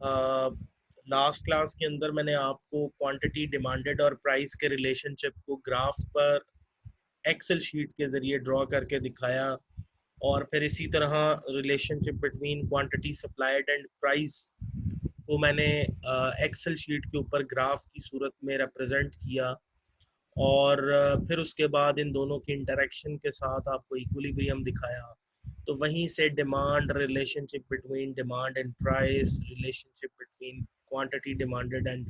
Last class के अंदर मैंने आपको क्वांटिटी डिमांडेड और प्राइस के रिलेशनशिप को ग्राफ पर एक्सेल शीट के ज़रिए ड्रॉ करके दिखाया, और फिर इसी तरह relationship between quantity supplied and price को मैंने एक्सेल शीट के ऊपर ग्राफ की सूरत में रिप्रेजेंट किया। और फिर उसके बाद इन दोनों की इंटरेक्शन के साथ आपको इक्विलिब्रियम दिखाया। तो वहीं से demand, relationship between demand and price, relationship between quantity demanded and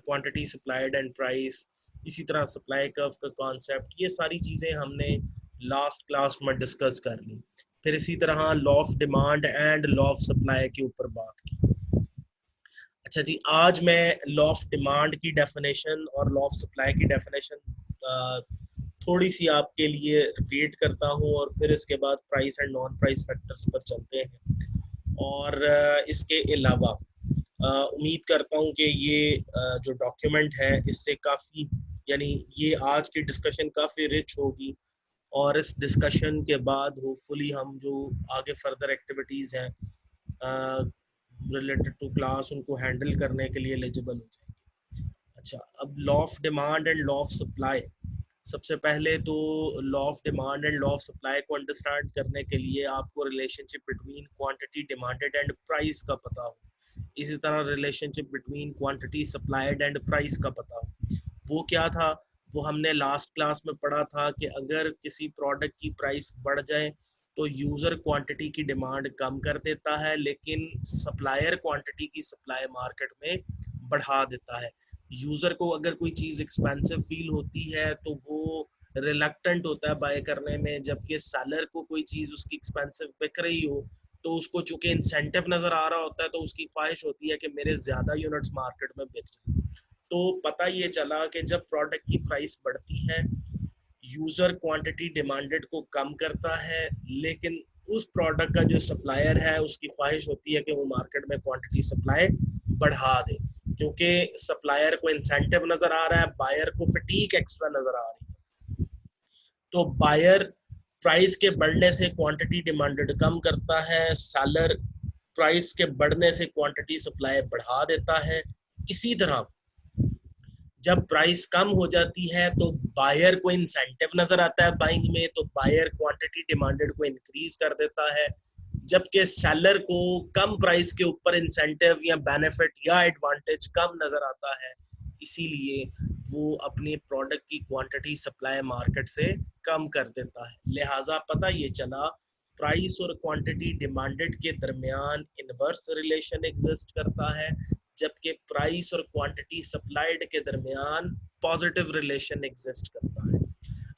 quantity supplied and price, इसी तरह सप्लाई कर्व का कॉन्सेप्ट, ये सारी चीज़ें हमने लास्ट क्लास में डिस्कस कर ली। फिर इसी तरह law of demand and law of supply के ऊपर बात की। अच्छा जी, आज मैं लॉ ऑफ डिमांड की डेफिनेशन और लॉ ऑफ सप्लाई की डेफिनेशन थोड़ी सी आपके लिए रिपीट करता हूँ, और फिर इसके बाद price and non price factors पर चलते हैं। और इसके अलावा उम्मीद करता हूँ कि ये जो डॉक्यूमेंट है इससे काफ़ी, यानी ये आज की डिस्कशन काफ़ी रिच होगी, और इस डिस्कशन के बाद होपफुली हम जो आगे फर्दर एक्टिविटीज़ हैं रिलेटेड टू क्लास, उनको हैंडल करने के लिए एलिजिबल हो जाएंगे। अच्छा, अब law of demand and law of supply. सबसे पहले तो law of demand and law of supply को अंडरस्टैंड करने के लिए आपको relationship between quantity demanded and price का पता हो, इसी तरह relationship between quantity supplied and price का पता हो। वो क्या था, वो हमने लास्ट क्लास में पढ़ा था कि अगर किसी प्रोडक्ट की प्राइस बढ़ जाए तो यूज़र क्वांटिटी की डिमांड कम कर देता है, लेकिन सप्लायर क्वांटिटी की सप्लाई मार्केट में बढ़ा देता है। यूज़र को अगर कोई चीज़ एक्सपेंसिव फील होती है तो वो रिलक्टेंट होता है बाय करने में, जबकि सेलर को कोई चीज़ उसकी एक्सपेंसिव बिक रही हो तो उसको चूंकि इंसेंटिव नज़र आ रहा होता है तो उसकी ख्वाहिश होती है कि मेरे ज़्यादा यूनिट्स मार्केट में बिक जाए। तो पता ये चला कि जब प्रोडक्ट की प्राइस बढ़ती है, यूजर क्वांटिटी डिमांडेड को कम करता है, लेकिन उस प्रोडक्ट का जो सप्लायर है उसकी ख्वाहिश होती है कि वो मार्केट में क्वांटिटी सप्लाई बढ़ा दे, क्योंकि सप्लायर को इंसेंटिव नजर आ रहा है, बायर को फटीक एक्स्ट्रा नजर आ रही है। तो बायर प्राइस के बढ़ने से क्वांटिटी डिमांडेड कम करता है, सेलर प्राइस के बढ़ने से क्वांटिटी सप्लाई बढ़ा देता है। इसी तरह जब प्राइस कम हो जाती है तो बायर को इंसेंटिव नजर आता है बाइंग में, तो बायर क्वांटिटी डिमांडेड को इंक्रीज कर देता है, जबकि सेलर को कम प्राइस के ऊपर इंसेंटिव या बेनिफिट या एडवांटेज कम नजर आता है, इसीलिए वो अपनी प्रोडक्ट की क्वांटिटी सप्लाई मार्केट से कम कर देता है। लिहाजा पता ये चला, प्राइस और क्वांटिटी डिमांडेड के दरमियान इनवर्स रिलेशन एग्जिस्ट करता है, जबकि प्राइस और क्वांटिटी सप्लाइड के दरमियान पॉजिटिव रिलेशन एग्जिस्ट करता है।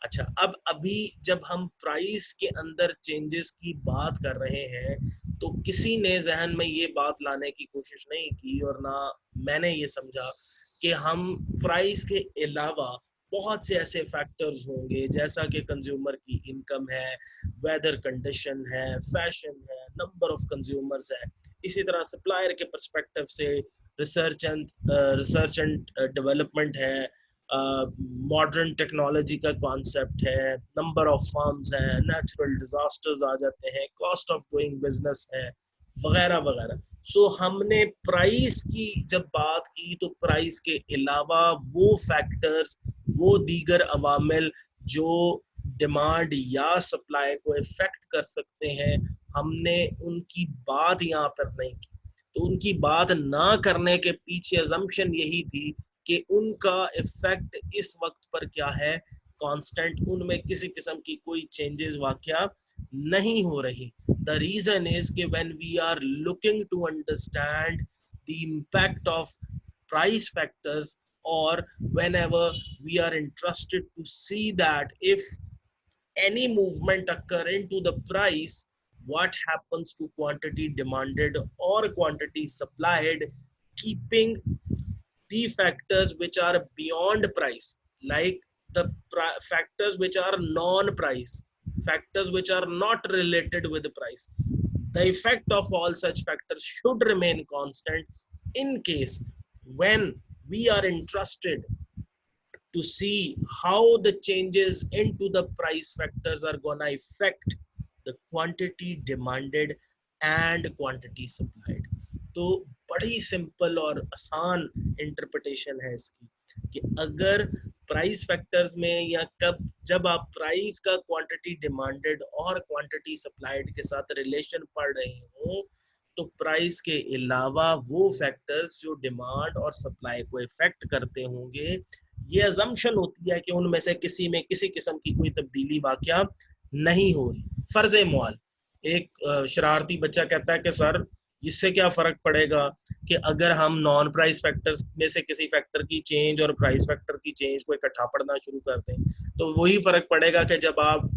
अच्छा, अब अभी जब हम प्राइस के अंदर चेंजेस की बात कर रहे हैं तो किसी ने जहन में ये बात लाने की कोशिश नहीं की, और ना मैंने ये समझा कि हम प्राइस के अलावा बहुत से ऐसे फैक्टर्स होंगे, जैसा कि कंज्यूमर की इनकम है, वेदर कंडीशन है, फैशन है, नंबर ऑफ कंज्यूमर्स है, इसी तरह सप्लायर के परस्पेक्टिव से रिसर्च एंड डेवलपमेंट है, मॉडर्न टेक्नोलॉजी का कॉन्सेप्ट है, नंबर ऑफ फर्म्स हैं, नेचुरल डिजास्टर्स आ जाते हैं, कॉस्ट ऑफ डूइंग बिजनेस है, वगैरह वगैरह। सो हमने प्राइस की जब बात की तो प्राइस के अलावा वो फैक्टर्स, वो दीगर अवामिल जो डिमांड या सप्लाई को इफेक्ट कर सकते हैं, हमने उनकी बात यहाँ पर नहीं की। तो उनकी बात ना करने के पीछे अजम्पशन यही थी कि उनका इफेक्ट इस वक्त पर क्या है, कांस्टेंट, उनमें किसी किस्म की कोई चेंजेस वाकया नहीं हो रही। द रीजन इज कि when we are looking to understand the impact of price factors, or whenever we are interested to see that if any movement occur into the price, what happens to quantity demanded or quantity supplied, keeping the factors which are beyond price, like the factors which are non-price, factors which are not related with the price, the effect of all such factors should remain constant. In case when we are interested to see how the changes into the price factors are gonna affect the quantity demanded and quantity supplied. तो बड़ी simple और आसान interpretation है इसकी कि अगर price factors में या कब जब आप प्राइस का क्वांटिटी डिमांडेड और क्वांटिटी सप्लाइड के साथ रिलेशन पढ़ रहे हो तो प्राइस के अलावा वो फैक्टर्स जो डिमांड और सप्लाई को इफेक्ट करते होंगे ये अजम्पशन होती है कि उनमें से किसी में किसी किस्म की कोई तब्दीली वाकया नहीं हो रही। फर्ज मुआल एक शरारती बच्चा कहता है कि सर इससे क्या फर्क पड़ेगा कि अगर हम नॉन प्राइस फैक्टर्स में से किसी फैक्टर की चेंज और प्राइस फैक्टर की चेंज को इकट्ठा पढ़ना शुरू कर दें तो वही फर्क पड़ेगा कि जब आप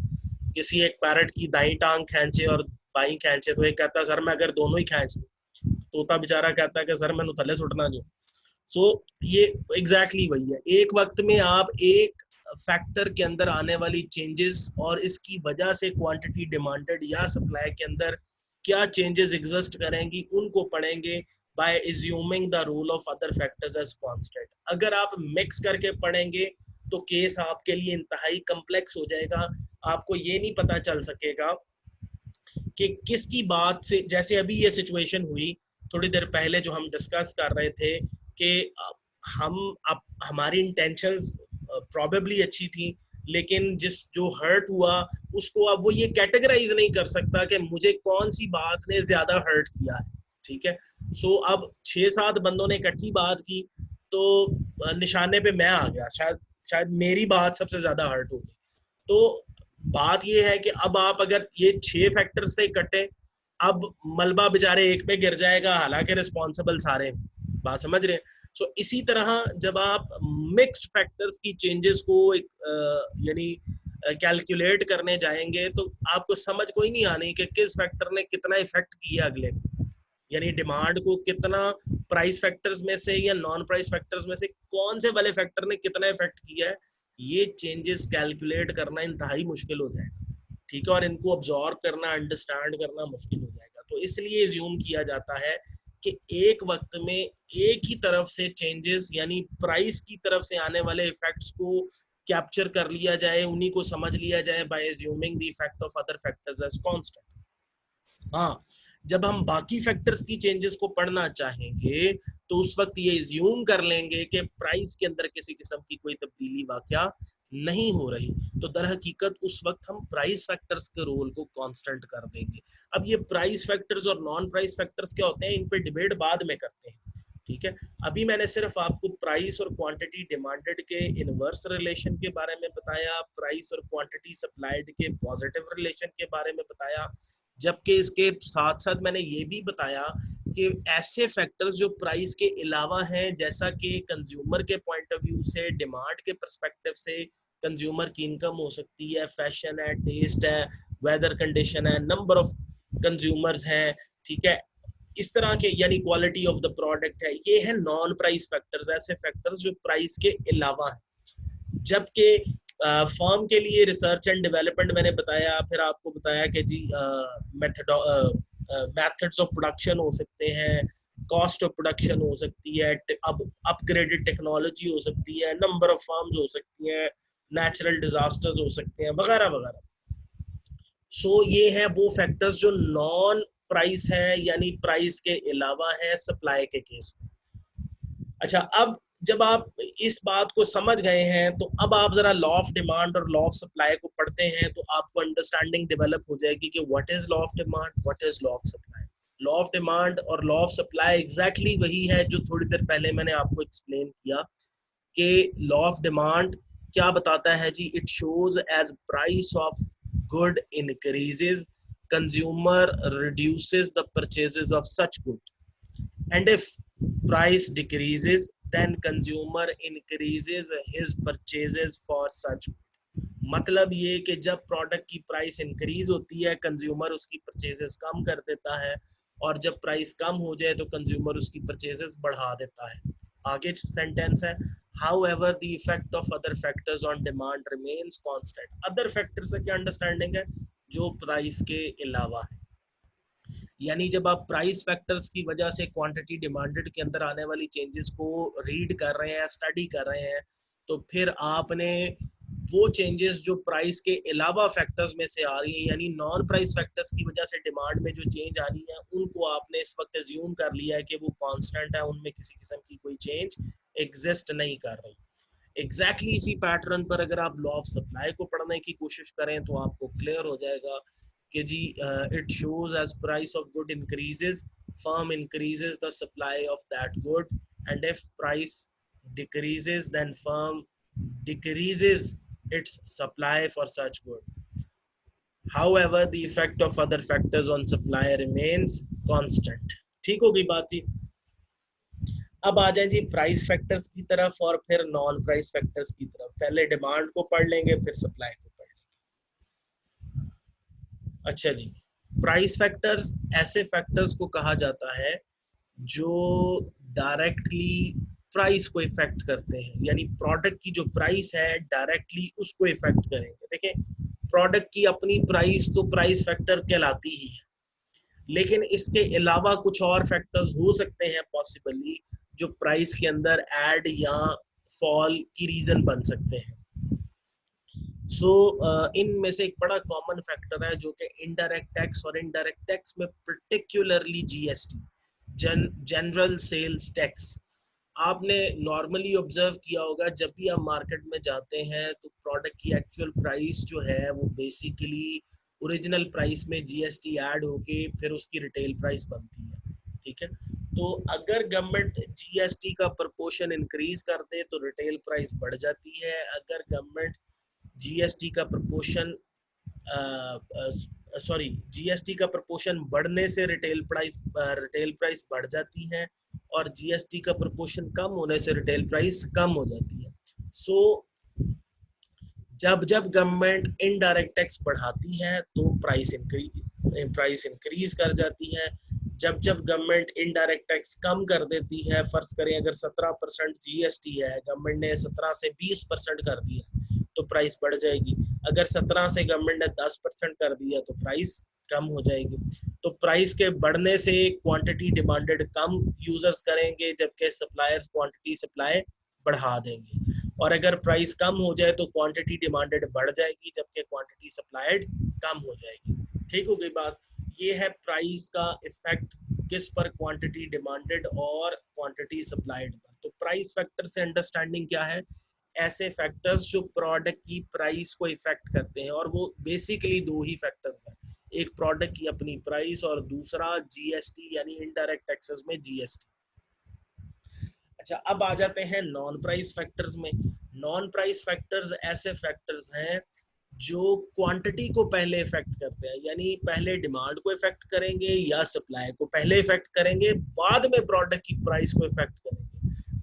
किसी एक पैरट की दाई टांग खींचे और बाई खींचे तो एक कहता है सर मैं अगर दोनों ही खींच लूं, तोता बेचारा कहता है कि सर मैंने थले सुटना जो। सो ये एग्जैक्टली वही है, एक वक्त में आप एक फैक्टर के अंदर आने वाली चेंजेस और इसकी वजह से क्वांटिटी डिमांडेड या सप्लाई के अंदर क्या चेंजेस एग्जिस्ट करेंगी उनको पढ़ेंगे by assuming the rule of other factors as constant. अगर आप मिक्स करके पढ़ेंगे तो केस आपके लिए इंतहाई कम्प्लेक्स हो जाएगा, आपको ये नहीं पता चल सकेगा कि किसकी बात से, जैसे अभी ये सिचुएशन हुई थोड़ी देर पहले जो हम डिस्कस कर रहे थे कि हम अब हमारी इंटेंशंस प्रॉबेबली अच्छी थी लेकिन जिस जो हर्ट हुआ उसको अब वो ये कैटेगराइज नहीं कर सकता कि मुझे कौन सी बात ने ज्यादा हर्ट किया है। ठीक है, सो अब 6-7 बंदों ने इकट्ठी बात की तो निशाने पे मैं आ गया, शायद शायद मेरी बात सबसे ज्यादा हर्ट होगी। तो बात ये है कि अब आप अगर ये 6 फैक्टर से कटे अब मलबा बेचारे एक पे गिर जाएगा हालांकि रिस्पॉन्सिबल सारे, बात समझ रहे हैं। सो इसी तरह जब आप मिक्स्ड फैक्टर्स की चेंजेस को यानी कैलकुलेट करने जाएंगे तो आपको समझ कोई नहीं आनी कि किस फैक्टर ने कितना इफेक्ट किया अगले, यानी डिमांड को कितना प्राइस फैक्टर्स में से या नॉन प्राइस फैक्टर्स में से कौन से वाले फैक्टर ने कितना इफेक्ट किया है, ये चेंजेस कैलकुलेट करना इंतहाई मुश्किल हो जाएगा। ठीक है, और इनको ऑब्जॉर्व करना अंडरस्टैंड करना मुश्किल हो जाएगा। तो इसलिए ज्यूम किया जाता है कि एक वक्त में एक ही तरफ से चेंजेस यानी प्राइस की तरफ से आने वाले इफेक्ट्स को कैप्चर कर लिया जाए, उन्हीं को समझ लिया जाए by assuming the effect of other factors as constant. हाँ, जब हम बाकी फैक्टर्स की चेंजेस को पढ़ना चाहेंगे तो उस वक्त ये ज्यूम कर लेंगे कि प्राइस के अंदर किसी किस्म की कोई तब्दीली वाकया नहीं हो रही, तो दर हकीकत उस वक्त हम प्राइस फैक्टर्स के रोल को कांस्टेंट कर देंगे। अब ये प्राइस फैक्टर्स और नॉन प्राइस फैक्टर्स क्या होते हैं इन पे डिबेट बाद में करते हैं। ठीक है, अभी मैंने सिर्फ आपको प्राइस और क्वांटिटी डिमांडेड के इनवर्स रिलेशन के बारे में बताया, प्राइस और क्वांटिटी सप्लाइड के पॉजिटिव रिलेशन के बारे में बताया, जबकि इसके साथ साथ मैंने ये भी बताया कि ऐसे फैक्टर्स जो प्राइस के अलावा हैं, जैसा कि कंज्यूमर के पॉइंट ऑफ व्यू से, डिमांड के पर्सपेक्टिव से कंज्यूमर की इनकम हो सकती है, फैशन है, टेस्ट है, वेदर कंडीशन है, नंबर ऑफ कंज्यूमर्स हैं, ठीक है, इस तरह के यानी क्वालिटी ऑफ द प्रोडक्ट है, ये है नॉन प्राइस फैक्टर्स, ऐसे फैक्टर्स जो प्राइस के अलावा है। जबकि फर्म के लिए रिसर्च एंड डेवलपमेंट मैंने बताया, फिर आपको बताया कि जी मेथड्स ऑफ प्रोडक्शन हो सकते हैं, कॉस्ट ऑफ प्रोडक्शन हो सकती है, अब अपग्रेडेड टेक्नोलॉजी हो सकती है, नंबर ऑफ फर्म्स हो सकती हैं, नेचुरल डिजास्टर्स हो सकते हैं, वगैरह वगैरह। सो ये है वो फैक्टर्स जो नॉन प्राइस है यानी प्राइस के अलावा है सप्लाई के केस में। अच्छा, अब जब आप इस बात को समझ गए हैं तो अब आप जरा लॉ ऑफ डिमांड और लॉ ऑफ सप्लाई को पढ़ते हैं तो आपको अंडरस्टैंडिंग डेवलप हो जाएगी कि what is law of demand, what is law of supply. Law of demand और लॉ ऑफ सप्लाई एग्जैक्टली वही है जो थोड़ी देर पहले मैंने आपको एक्सप्लेन किया कि लॉ ऑफ डिमांड क्या बताता है जी, it shows as price of good increases consumer reduces the purchases of such good and if price decreases then consumer increases his purchases for such। मतलब ये कि जब प्रोडक्ट की प्राइस इंक्रीज होती है कंज्यूमर उसकी परचेजेस कम कर देता है, और जब प्राइस कम हो जाए तो कंज्यूमर उसकी परचेजेस बढ़ा देता है। आगे सेंटेंस है, however the effect of other factors on demand remains constant। Other factor से क्या अंडरस्टैंडिंग है, जो प्राइस के अलावा है, यानी जब आप प्राइस फैक्टर्स की वजह से क्वांटिटी डिमांडेड के अंदर आने वाली चेंजेस को रीड कर रहे हैं, स्टडी कर रहे हैं, तो फिर आपने वो चेंजेस जो प्राइस के अलावा फैक्टर्स में से आ रही है, यानी नॉन प्राइस फैक्टर्स की वजह से डिमांड में जो चेंज आ रही है, उनको आपने इस वक्त एज्यूम कर लिया है कि वो कांस्टेंट है, उनमें किसी किस्म की कोई चेंज एग्जिस्ट नहीं कर रही। एग्जैक्टली इसी पैटर्न पर अगर आप लॉ ऑफ सप्लाई को पढ़ने की कोशिश करें तो आपको क्लियर हो जाएगा कि जी it shows as price of good increases, firm increases the supply of that good, and if price decreases then firm decreases its supply for such good. However, the effect of other factors on supply remains constant. ठीक होगी बात जी। अब आ जाए जी price factors की तरफ और फिर non price factors की तरफ। पहले डिमांड को पढ़ लेंगे, फिर सप्लाई को पढ़ लेंगे। अच्छा जी, प्राइस फैक्टर्स ऐसे फैक्टर्स को कहा जाता है जो डायरेक्टली प्राइस को इफेक्ट करते हैं, यानी प्रोडक्ट की जो प्राइस है डायरेक्टली उसको इफेक्ट करेंगे। देखिए, प्रोडक्ट की अपनी प्राइस तो प्राइस फैक्टर कहलाती ही है, लेकिन इसके अलावा कुछ और फैक्टर्स हो सकते हैं पॉसिबली जो प्राइस के अंदर ऐड या फॉल की रीजन बन सकते हैं। इनमें से एक बड़ा कॉमन फैक्टर है जो कि इनडायरेक्ट टैक्स, और इनडायरेक्ट टैक्स में particularly GST, general sales tax. आपने नॉर्मली ऑब्जर्व किया होगा जब भी आप मार्केट में जाते हैं तो प्रोडक्ट की एक्चुअल प्राइस जो है वो बेसिकली ओरिजिनल प्राइस में जीएसटी ऐड होके फिर उसकी रिटेल प्राइस बनती है। ठीक है, तो अगर गवर्नमेंट जीएसटी का प्रपोर्शन इंक्रीज कर दे तो रिटेल प्राइस बढ़ जाती है, अगर गवर्नमेंट जीएसटी का प्रपोर्शन जीएसटी का प्रपोर्शन बढ़ने से रिटेल प्राइस बढ़ जाती है, और जीएसटी का प्रपोर्शन कम होने से रिटेल प्राइस कम हो जाती है। जब जब गवर्नमेंट इनडायरेक्ट टैक्स बढ़ाती है तो प्राइस इंक्रीज कर जाती है, जब जब गवर्नमेंट इनडायरेक्ट टैक्स कम कर देती है, फर्ज करें अगर 17% जीएसटी है, गवर्नमेंट ने 17 से 20% कर दिया तो प्राइस बढ़ जाएगी, अगर 17 से गवर्नमेंट ने 10% कर दिया तो प्राइस कम हो जाएगी। तो प्राइस के बढ़ने से क्वांटिटी डिमांडेड कम यूजर्स करेंगे, जबकि सप्लायर्स क्वांटिटी सप्लाई बढ़ा देंगे, और अगर प्राइस कम हो जाए तो क्वांटिटी डिमांडेड बढ़ जाएगी जबकि क्वांटिटी सप्लाइड कम हो जाएगी। ठीक हो गई बात। ये है प्राइस का इफेक्ट किस पर, क्वांटिटी डिमांडेड और क्वांटिटी सप्लाइड पर। तो प्राइस फैक्टर से अंडरस्टैंडिंग क्या है, ऐसे फैक्टर्स जो प्रोडक्ट की प्राइस को इफेक्ट करते हैं, और वो बेसिकली दो ही फैक्टर्स हैं, एक प्रोडक्ट की अपनी प्राइस और दूसरा जीएसटी यानी इनडायरेक्ट टैक्सेस में जीएसटी। अच्छा, अब आ जाते हैं नॉन प्राइस फैक्टर्स में। नॉन प्राइस फैक्टर्स ऐसे फैक्टर्स हैं जो क्वांटिटी को पहले इफेक्ट करते हैं, यानी पहले डिमांड को इफेक्ट करेंगे या सप्लाई को पहले इफेक्ट करेंगे, बाद में प्रोडक्ट की प्राइस को इफेक्ट करेंगे।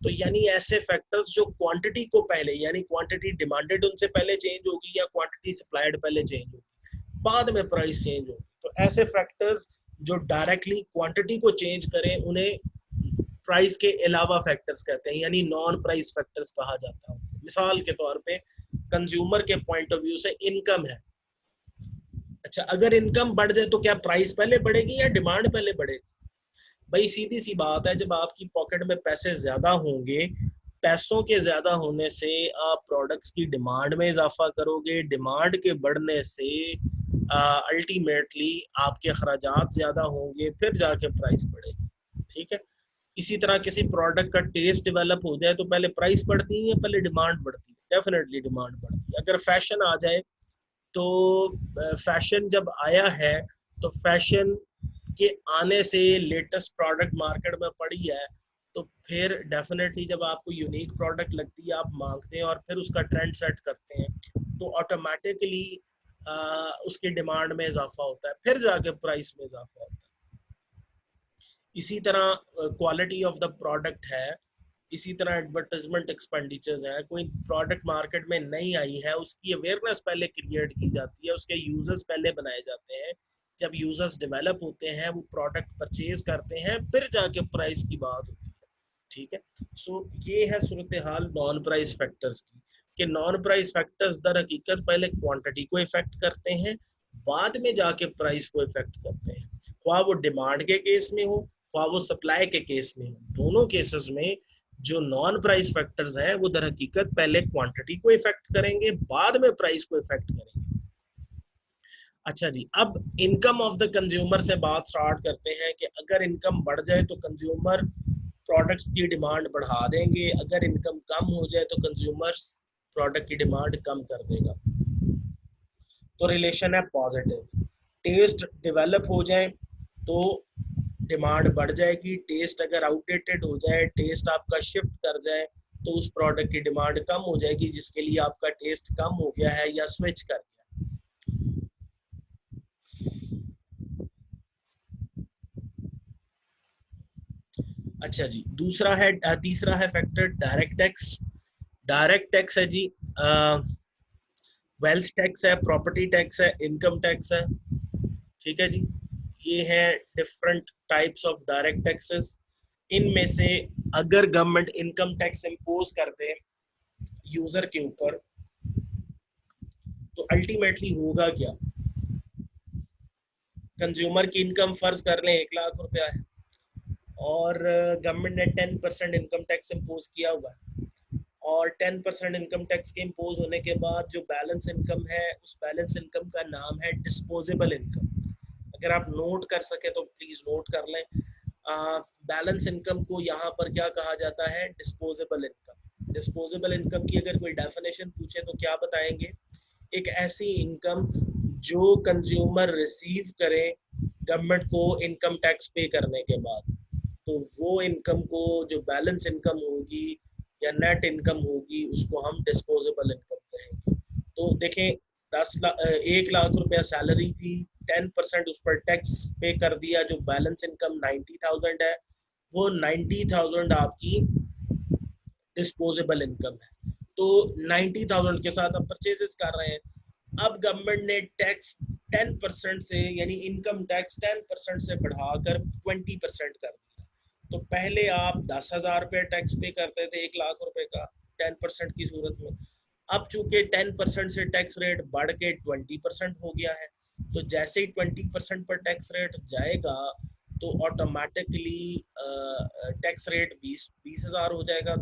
तो यानी ऐसे फैक्टर्स जो क्वांटिटी को पहले, यानी क्वांटिटी डिमांडेड उनसे पहले चेंज होगी या क्वांटिटी सप्लाइड पहले चेंज होगी, बाद में प्राइस चेंज होगी, तो ऐसे फैक्टर्स जो डायरेक्टली क्वांटिटी को चेंज करें उन्हें प्राइस के अलावा फैक्टर्स कहते हैं, यानी नॉन प्राइस फैक्टर्स कहा जाता है। मिसाल के तौर पे कंज्यूमर के पॉइंट ऑफ व्यू से इनकम है। अच्छा, अगर इनकम बढ़ जाए तो क्या प्राइस पहले बढ़ेगी या डिमांड पहले बढ़ेगी? भाई सीधी सी बात है, जब आपकी पॉकेट में पैसे ज्यादा होंगे, पैसों के ज्यादा होने से आप प्रोडक्ट्स की डिमांड में इजाफा करोगे, डिमांड के बढ़ने से अल्टीमेटली आपके खर्चात ज्यादा होंगे, फिर जाके प्राइस बढ़ेगी। ठीक है, इसी तरह किसी प्रोडक्ट का टेस्ट डेवलप हो जाए तो पहले प्राइस बढ़ती है या पहले डिमांड बढ़ती है? डेफिनेटली डिमांड बढ़ती है। अगर फैशन आ जाए तो फैशन जब आया है तो फैशन के आने से लेटेस्ट प्रोडक्ट मार्केट में पड़ी है, तो फिर डेफिनेटली जब आपको यूनिक प्रोडक्ट लगती है आप मांगते हैं और फिर उसका ट्रेंड सेट करते हैं, तो ऑटोमेटिकली उसकी डिमांड में इजाफा होता है, फिर जाके प्राइस में इजाफा होता है। इसी तरह क्वालिटी ऑफ द प्रोडक्ट है, इसी तरह एडवर्टाइजमेंट एक्सपेंडिचर्स है। कोई प्रोडक्ट मार्केट में नहीं आई है, उसकी अवेयरनेस पहले क्रिएट की जाती है, उसके यूजर्स पहले बनाए जाते हैं, जब यूजर्स डेवलप होते हैं वो प्रोडक्ट परचेज करते हैं, फिर जाके प्राइस की बात होती है। ठीक है, ये है सूरत हाल नॉन प्राइस फैक्टर्स की, कि नॉन प्राइस फैक्टर्स दर हकीकत पहले क्वांटिटी को इफेक्ट करते हैं, बाद में जाके प्राइस को इफेक्ट करते हैं। ख्वाह वो डिमांड के केस में हो, ख्वाह वो सप्लाई के केस में हो, दोनों केसेस में जो नॉन प्राइस फैक्टर्स हैं वो दर हकीकत पहले क्वांटिटी को इफेक्ट करेंगे, बाद में प्राइस को इफेक्ट करेंगे। अच्छा जी, अब इनकम ऑफ द कंज्यूमर से बात स्टार्ट करते हैं कि अगर इनकम बढ़ जाए तो कंज्यूमर प्रोडक्ट्स की डिमांड बढ़ा देंगे, अगर इनकम कम हो जाए तो कंज्यूमर्स प्रोडक्ट की डिमांड कम कर देगा। तो रिलेशन है पॉजिटिव। टेस्ट डेवलप हो जाए तो डिमांड बढ़ जाएगी, टेस्ट अगर आउटडेटेड हो जाए, टेस्ट आपका शिफ्ट कर जाए तो उस प्रोडक्ट की डिमांड कम हो जाएगी जिसके लिए आपका टेस्ट कम हो गया है या स्विच कर गया। अच्छा जी, दूसरा है तीसरा है factor direct tax. Direct tax है जी, वेल्थ टैक्स है, प्रॉपर्टी टैक्स है, इनकम टैक्स है। ठीक है जी, ये है different types of direct taxes. इनमें से अगर गवर्नमेंट इनकम टैक्स इम्पोज कर दे यूजर के ऊपर तो अल्टीमेटली होगा क्या? कंज्यूमर की इनकम फर्ज कर लें 1 लाख रुपया है और गवर्नमेंट ने 10% इनकम टैक्स इम्पोज किया हुआ है, और 10% इनकम टैक्स के इम्पोज होने के बाद जो बैलेंस इनकम है उस बैलेंस इनकम का नाम है डिस्पोजेबल इनकम। अगर आप नोट कर सके तो प्लीज नोट कर लें। बैलेंस इनकम को यहाँ पर क्या कहा जाता है? Disposable income. डिस्पोजेबल इनकम की अगर कोई डेफिनेशन पूछे तो क्या बताएंगे? एक ऐसी इनकम जो कंज्यूमर रिसीव करे गवर्नमेंट को इनकम टैक्स पे करने के बाद, तो वो इनकम को जो बैलेंस इनकम होगी या नेट इनकम होगी उसको हम डिस्पोजेबल इनकम कहेंगे। तो देखें, 1 लाख रुपया सैलरी थी, 10% उस पर टैक्स पे कर दिया, जो बैलेंस इनकम 90,000 है, वो 90,000 आपकी डिस्पोजेबल इनकम है। तो 90,000 के साथ आप परचेजेस कर रहे हैं। अब गवर्नमेंट ने टैक्स 10% से, यानी इनकम टैक्स 10% से बढ़ाकर 20% कर दिया। तो पहले आप 10,000 रुपये टैक्स पे करते थे 1 लाख रुपए का 10% की सूरत में। अब चूंकि 10% से टैक्स रेट बढ़ के 20% हो गया है, तो जैसे ही 20% पर टैक्स रेट जाएगा तो ऑटोमेटिकली टैक्स रेट 20,000 हो जाएगा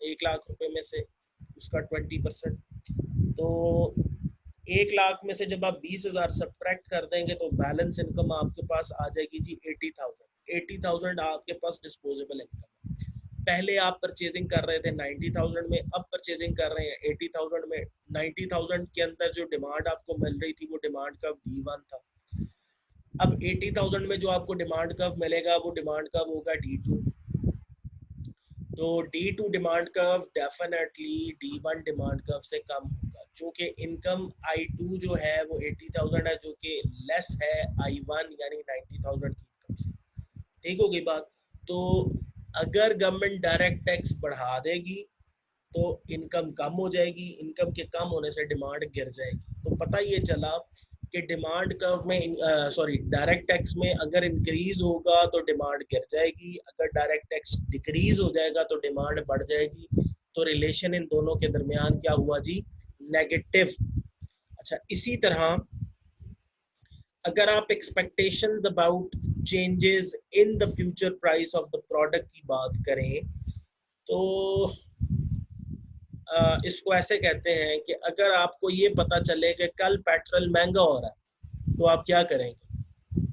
1 लाख रुपए में से उसका 20%। तो 1 लाख में से जब आप 20,000 सब्ट्रैक्ट कर देंगे तो बैलेंस इनकम आपके पास आ जाएगी जी 80,000। 80,000 आपके पास डिस्पोजेबल इनकम। पहले आप परचेजिंग कर रहे थे 90,000 में, अब परचेजिंग कर रहे हैं 80,000 में। 90,000 के अंदर जो डिमांड आपको मिल रही थी वो डिमांड का D1 था। अब 80,000 में जो आपको डिमांड कर्व मिलेगा वो डिमांड कर्व होगा D2। तो D2 demand curve definitely D1 demand curve से कम होगा, जो कि इनकम I2 जो है वो 80,000 है, जो कि लेस है I1 यानी 90,000 की इनकम से। ठीक होगी बात? तो अगर गवर्नमेंट डायरेक्ट टैक्स बढ़ा देगी तो इनकम कम हो जाएगी, इनकम के कम होने से डिमांड गिर जाएगी। तो पता ये चला कि डिमांड कर्व में, सॉरी, डायरेक्ट टैक्स में अगर इंक्रीज होगा तो डिमांड गिर जाएगी, अगर डायरेक्ट टैक्स डिक्रीज हो जाएगा तो डिमांड बढ़ जाएगी। तो रिलेशन इन दोनों के दरमियान क्या हुआ जी? नेगेटिव। अच्छा, इसी तरह अगर आप expectations about changes in the future price of the product की बात करें तो इसको ऐसे कहते हैं कि अगर आपको ये पता चले कि कल पेट्रोल महंगा हो रहा है तो आप क्या करेंगे?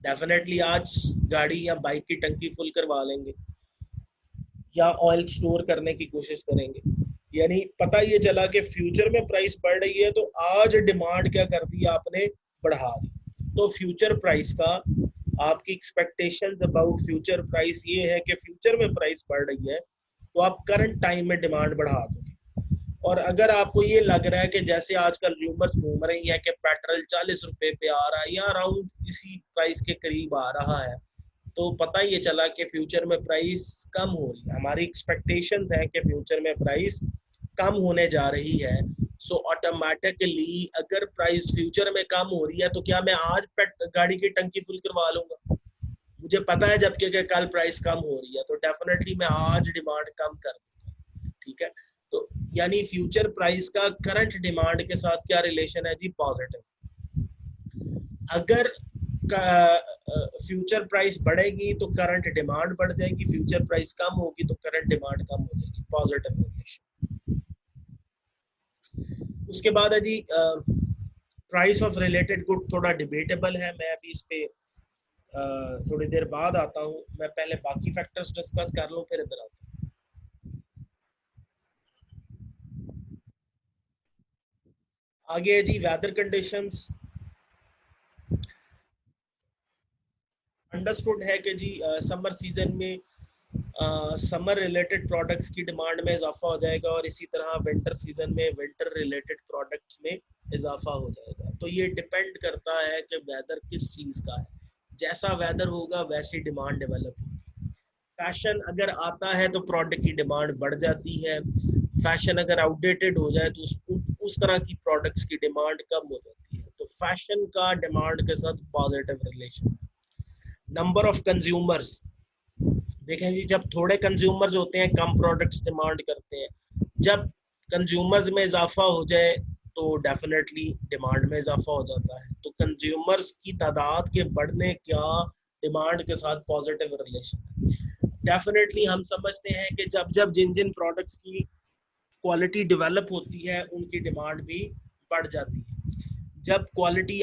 डेफिनेटली आज गाड़ी या बाइक की टंकी फुल करवा लेंगे या ऑयल स्टोर करने की कोशिश करेंगे। यानी पता ये चला कि फ्यूचर में प्राइस बढ़ रही है तो आज डिमांड क्या कर दी आपने? बढ़ा दी। तो फ्यूचर प्राइस का, आपकी एक्सपेक्टेशंस अबाउट फ्यूचर प्राइस ये है कि फ्यूचर में प्राइस बढ़ रही है तो आप करंट टाइम में डिमांड बढ़ा दोगे। और अगर आपको ये लग रहा है कि जैसे आजकल रूमर्स घूम रही है कि पेट्रोल 40 रुपए पे आ रहा है या अराउंड इसी प्राइस के करीब आ रहा है, तो पता ये चला कि फ्यूचर में प्राइस कम हो रही है। हमारी एक्सपेक्टेशंस है कि फ्यूचर में प्राइस कम होने जा रही है। सो ऑटोमेटिकली अगर प्राइस फ्यूचर में कम हो रही है तो क्या मैं आज गाड़ी की टंकी फुल करवा लूंगा? मुझे पता है जबकि कल प्राइस कम हो रही है तो डेफिनेटली मैं आज डिमांड कम कर दूंगा। ठीक है? तो यानी फ्यूचर प्राइस का करंट डिमांड के साथ क्या रिलेशन है जी? पॉजिटिव। अगर फ्यूचर प्राइस बढ़ेगी तो करंट डिमांड बढ़ जाएगी, फ्यूचर प्राइस कम होगी तो करंट डिमांड कम हो जाएगी, पॉजिटिव रिलेशन। उसके बाद है जी प्राइस ऑफ रिलेटेड गुड, थोड़ा डिबेटेबल है, मैं अभी इस पे थोड़ी देर बाद आता हूँ, मैं पहले बाकी फैक्टर्स डिस्कस कर लूँ फिर इधर आता हूँ। आगे है जी वेदर कंडीशंस। अंडरस्टूड है कि जी समर सीजन में समर रिलेटेड प्रोडक्ट्स की डिमांड में इजाफा हो जाएगा और इसी तरह विंटर सीजन में विंटर रिलेटेड प्रोडक्ट्स में इजाफा हो जाएगा। तो ये डिपेंड करता है कि वेदर किस चीज़ का है, जैसा वेदर होगा वैसी डिमांड डेवलप होगी। फैशन अगर आता है तो प्रोडक्ट की डिमांड बढ़ जाती है, फैशन अगर आउटडेटेड हो जाए तो उस तरह की प्रोडक्ट्स की डिमांड कम हो जाती है। तो फैशन का डिमांड के साथ positive relation. Number of consumers, देखें जी जब थोड़े कंज्यूमर्स होते हैं कम प्रोडक्ट्स डिमांड करते हैं, जब कंज्यूमर्स में इजाफा हो जाए तो डेफिनेटली डिमांड में इजाफा हो जाता है। तो कंज्यूमर्स की तादाद के बढ़ने का डिमांड के साथ पॉजिटिव रिलेशन है। डेफिनेटली हम समझते हैं कि जब जब जिन जिन प्रोडक्ट्स की क्वालिटी डेवलप होती है उनकी डिमांड भी बढ़ जाती है। जब क्वालिटी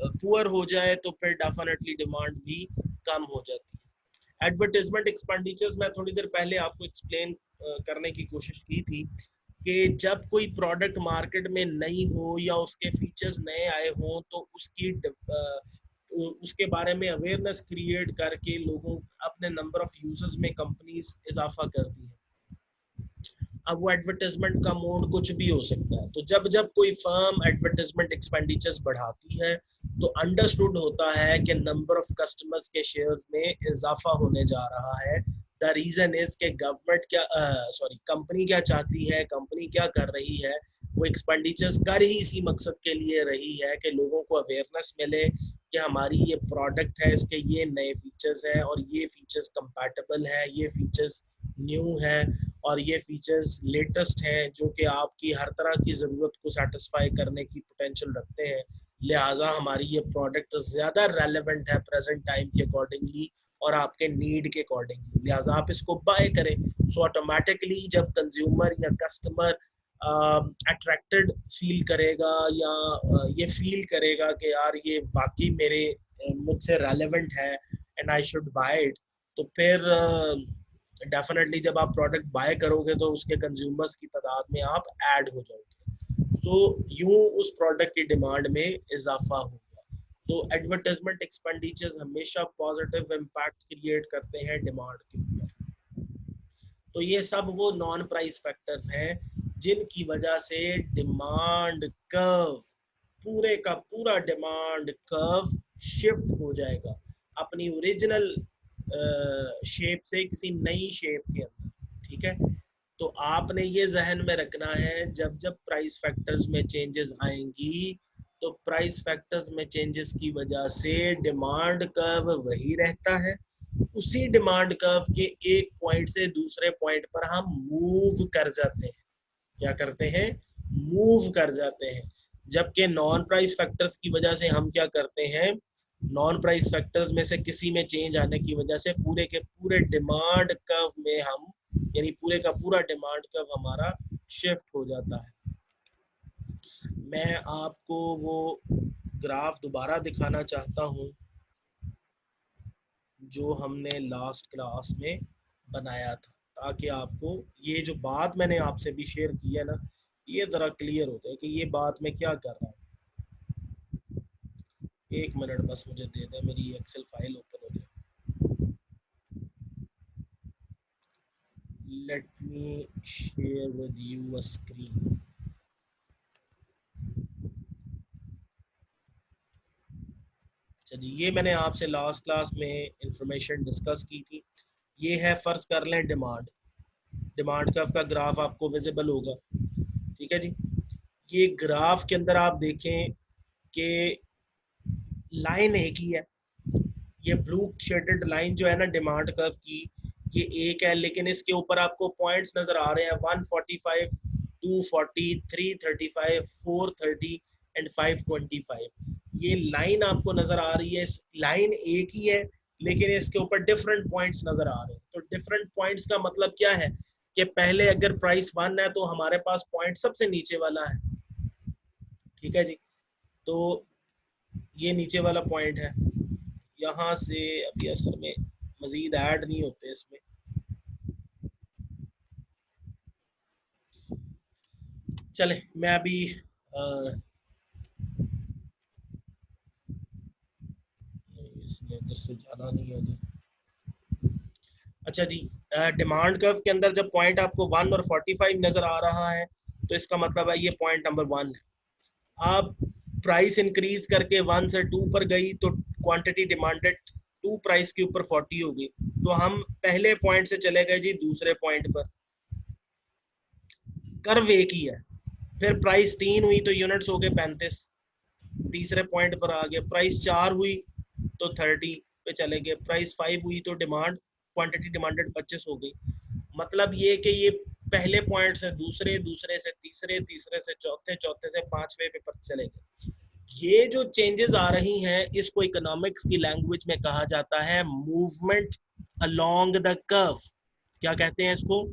पुअर हो जाए तो फिर डेफिनेटली डिमांड भी कम हो जाती है। एडवर्टाइजमेंट एक्सपेंडिचर्स मैं थोड़ी देर पहले आपको एक्सप्लेन करने की कोशिश की थी कि जब कोई प्रोडक्ट मार्केट में नई हो या उसके फीचर्स नए आए हों तो उसके बारे में अवेयरनेस क्रिएट करके लोगों अपने नंबर ऑफ यूजर्स में कंपनीज इजाफा करती हैं। अब वो एडवर्टाइजमेंट का मोड कुछ भी हो सकता है। तो जब जब कोई फर्म एडवर्टाइजमेंट एक्सपेंडिचर्स बढ़ाती है तो अंडरस्टूड होता है कि नंबर ऑफ कस्टमर्स के शेयर्स में इजाफा होने जा रहा है। द रीजन इज कि गवर्नमेंट क्या कंपनी क्या चाहती है, कंपनी क्या कर रही है, वो एक्सपेंडिचर्स कर ही इसी मकसद के लिए रही है कि लोगों को अवेयरनेस मिले कि हमारी ये प्रोडक्ट है, इसके ये नए फीचर्स हैं और ये फीचर्स कंपैटिबल है, ये फीचर्स न्यू है और ये फीचर्स लेटेस्ट हैं जो कि आपकी हर तरह की ज़रूरत को सेटिस्फाई करने की पोटेंशियल रखते हैं। लिहाजा हमारी ये प्रोडक्ट ज़्यादा रेलेवेंट है प्रेजेंट टाइम के अकॉर्डिंगली और आपके नीड के अकॉर्डिंगली, लिहाजा आप इसको बाय करें। सो ऑटोमेटिकली जब कंज्यूमर या कस्टमर अट्रैक्टेड फील करेगा या ये फील करेगा कि यार ये वाकई मेरे मुझसे रेलेवेंट है and I should buy it, तो फिर डेफिनेटली जब आप प्रोडक्ट बाय करोगे तो उसके कंज्यूमर्स की तादाद में आप ऐड हो जाओगे। सो यूं उस प्रोडक्ट की डिमांड में इजाफा होगा। तो एडवर्टाइजमेंट एक्सपेंडिचर्स हमेशा पॉजिटिव इम्पैक्ट क्रिएट करते हैं डिमांड के ऊपर। तो ये सब वो नॉन प्राइस फैक्टर्स हैं जिनकी वजह से डिमांड कर्व, पूरे का पूरा डिमांड कर्व शिफ्ट हो जाएगा अपनी ओरिजिनल शेप से किसी नई शेप के अंदर। ठीक है, तो आपने ये जहन में रखना है जब जब प्राइस फैक्टर्स में चेंजेस आएंगी तो प्राइस फैक्टर्स में चेंजेस की वजह से डिमांड कर्व वही रहता है। उसी डिमांड कर्व के एक पॉइंट से दूसरे पॉइंट पर हम मूव कर जाते हैं। क्या करते हैं? मूव कर जाते हैं। जबकि नॉन प्राइस फैक्टर्स की वजह से हम क्या करते हैं, नॉन प्राइस फैक्टर्स में से किसी में चेंज आने की वजह से पूरे के पूरे डिमांड कर्व में हम, यानी पूरे का पूरा डिमांड कर्व हमारा शिफ्ट हो जाता है। मैं आपको वो ग्राफ दोबारा दिखाना चाहता हूँ जो हमने लास्ट क्लास में बनाया था, ताकि आपको ये जो बात मैंने आपसे भी शेयर की है ना, ये ज़रा क्लियर होता है कि ये बात मैं क्या कर रहा हूँ। एक मिनट बस मुझे दे दें, मेरी एक्सेल फाइल ओपन हो जाए। Let me share with you a screen. अच्छा जी, ये मैंने आपसे लास्ट क्लास में इंफॉर्मेशन डिस्कस की थी। ये है, फर्ज कर लें डिमांड, डिमांड कर्व का ग्राफ आपको विजिबल होगा। ठीक है जी, ये ग्राफ के अंदर आप देखें कि लाइन एक ही है। ये ब्लू शेडेड लाइन जो है ना डिमांड कर्व की, ये एक है, लेकिन इसके ऊपर आपको पॉइंट्स नजर आ रहे हैं 145, 240, 335, 430 एंड 525। ये लाइन आपको नजर आ रही है, लाइन एक ही है लेकिन इसके ऊपर डिफरेंट पॉइंट्स नजर आ रहे हैं। तो डिफरेंट पॉइंट्स का मतलब क्या है कि पहले अगर प्राइस 1 है तो हमारे पास पॉइंट सबसे नीचे वाला है, ठीक है जी। तो ये नीचे वाला पॉइंट है, यहाँ से अभी असल में मजीद ऐड नहीं होते इसमें। चले मैं अभी इसमें इधर से ज्यादा नहीं है। अच्छा जी, डिमांड कर्व के अंदर जब पॉइंट आपको 1 और 45 नजर आ रहा है तो इसका मतलब है ये पॉइंट नंबर 1 है। आप प्राइस इंक्रीज करके 1 से 2 पर गई तो क्वांटिटी डिमांडेड 2 प्राइस के ऊपर 40 हो गई, तो हम पहले पॉइंट से चले गए जी दूसरे पॉइंट पर। कर्व एक ही है। फिर प्राइस 3 हुई तो यूनिट्स हो गए 35, तीसरे पॉइंट पर आ गए। प्राइस 4 हुई तो 30 पे चले गए। प्राइस 5 हुई तो डिमांड क्वांटिटी डिमांडेड 25 हो गई। मतलब ये कि ये पहले पॉइंट से दूसरे, दूसरे से तीसरे, तीसरे से चौथे, चौथे से पांचवे पे पर चले गए। ये जो चेंजेस आ रही हैं इसको इकोनॉमिक्स की लैंग्वेज में कहा जाता है मूवमेंट अलोंग द कर्व। क्या कहते हैं इसको?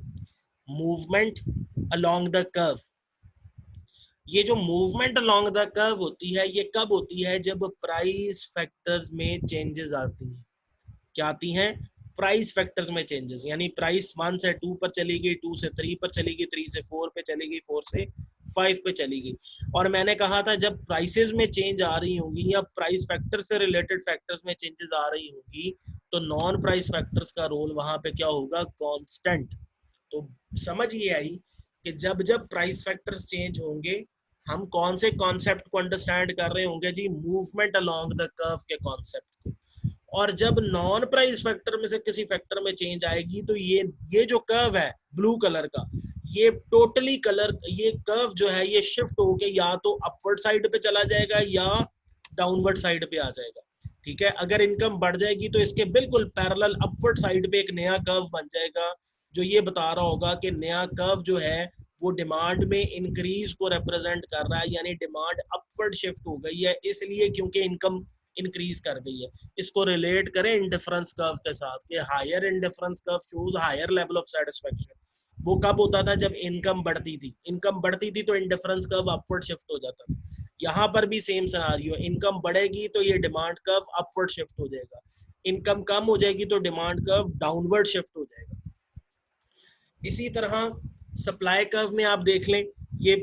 Movement along the curve. ये जो मूवमेंट अलोंग द कर्व होती है ये कब होती है? जब प्राइस फैक्टर्स में चेंजेस आती हैं। क्या आती हैं? प्राइस फैक्टर्स में चेंजेस, यानी प्राइस 1 से 2 पर चली गई, 2 से 3 पर चली गई, 3 से 4 पे चली गई, 4 से 5 पे चली गई। और मैंने कहा था जब प्राइसेस में चेंज आ रही होंगी या प्राइस फैक्टर से रिलेटेड फैक्टर्स में चेंजेस आ रही होंगी तो नॉन प्राइस फैक्टर्स का रोल वहां पे क्या होगा? कांस्टेंट। तो समझ ये आई कि जब जब प्राइस फैक्टर्स चेंज होंगे हम कौन से कॉन्सेप्ट को अंडरस्टैंड कर रहे होंगे जी? मूवमेंट अलोंग द कर्व के कॉन्सेप्ट को। और जब नॉन प्राइस फैक्टर में से किसी फैक्टर में चेंज आएगी तो ये जो कर्व है ब्लू कलर का, ये टोटली कलर, ये कर्व जो है ये शिफ्ट होके या तो अपवर्ड साइड पे चला जाएगा या डाउनवर्ड साइड पे आ जाएगा। ठीक है, अगर इनकम बढ़ जाएगी तो इसके बिल्कुल पैरेलल अपवर्ड साइड पे एक नया कर्व बन जाएगा जो ये बता रहा होगा कि नया कर्व जो है वो डिमांड में इंक्रीज को रिप्रेजेंट कर रहा है, यानी डिमांड अपवर्ड शिफ्ट हो गई है इसलिए क्योंकि इनकम इंक्रीज कर गई है। इसको रिलेट करें इंडिफरेंस कर्व के साथ कि higher indifference curve shows higher level of satisfaction. वो कब होता था? जब इनकम बढ़ती थी। इनकम बढ़ती थी तो इंडिफरेंस कर्व अपवर्ड शिफ्ट हो जाता था। यहाँ पर भी सेम सिनारियो, इनकम बढ़ेगी तो ये डिमांड कर्व अपवर्ड शिफ्ट हो जाएगा, इनकम कम हो जाएगी तो डिमांड कर्व डाउनवर्ड शिफ्ट हो जाएगा। इसी तरह सप्लाई कर्व में आप देख लें, ये